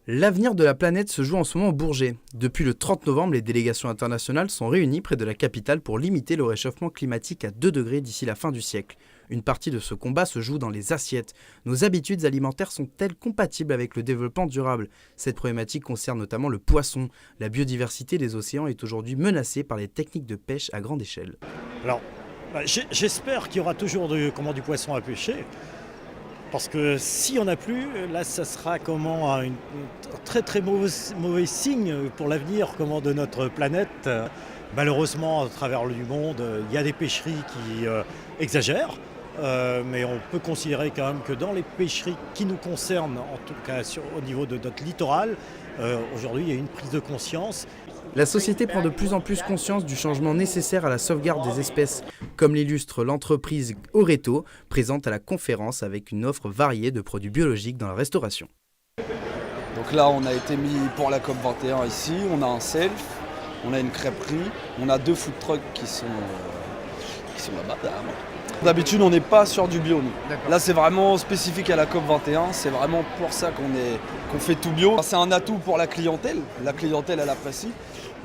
L'avenir de la planète se joue en ce moment au Bourget. Depuis le 30 novembre, les délégations internationales sont réunies près de la capitale pour limiter le réchauffement climatique à 2 degrés d'ici la fin du siècle. Une partie de ce combat se joue dans les assiettes. Nos habitudes alimentaires sont-elles compatibles avec le développement durable? Cette problématique concerne notamment le poisson. La biodiversité des océans est aujourd'hui menacée par les techniques de pêche à grande échelle. Alors, j'espère qu'il y aura toujours du poisson à pêcher. Parce que s'il n'y en a plus, là, ça sera un très mauvais signe pour l'avenir de notre planète. Malheureusement, à travers le monde, il y a des pêcheries qui exagèrent. Mais on peut considérer quand même que dans les pêcheries qui nous concernent, en tout cas au niveau de notre littoral, aujourd'hui, il y a une prise de conscience. La société prend de plus en plus conscience du changement nécessaire à la sauvegarde des espèces, comme l'illustre l'entreprise Oreto, présente à la conférence avec une offre variée de produits biologiques dans la restauration. Donc là, on a été mis pour la COP21 ici, on a un self, on a une crêperie, on a 2 food trucks qui sont là-bas. D'habitude, on n'est pas sur du bio, nous. Là, c'est vraiment spécifique à la COP21, c'est vraiment pour ça qu'on fait tout bio. C'est un atout pour la clientèle elle apprécie,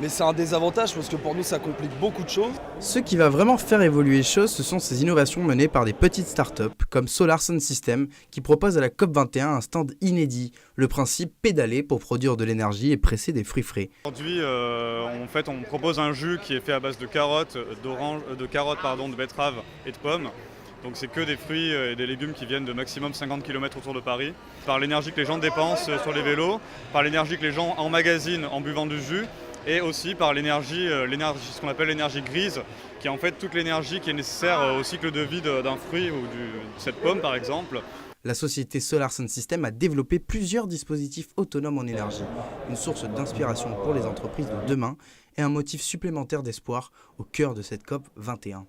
mais c'est un désavantage parce que pour nous, ça complique beaucoup de choses. Ce qui va vraiment faire évoluer les choses, ce sont ces innovations menées par des petites startups comme Solar Sun System qui propose à la COP21 un stand inédit. Le principe, pédaler pour produire de l'énergie et presser des fruits frais. Aujourd'hui, on propose un jus qui est fait à base de carottes, de betteraves et de pommes. Donc c'est que des fruits et des légumes qui viennent de maximum 50 km autour de Paris. Par l'énergie que les gens dépensent sur les vélos, par l'énergie que les gens emmagasinent en buvant du jus, et aussi par l'énergie, ce qu'on appelle l'énergie grise, qui est en fait toute l'énergie qui est nécessaire au cycle de vie d'un fruit ou de cette pomme par exemple. La société Solar Sun System a développé plusieurs dispositifs autonomes en énergie, une source d'inspiration pour les entreprises de demain et un motif supplémentaire d'espoir au cœur de cette COP 21.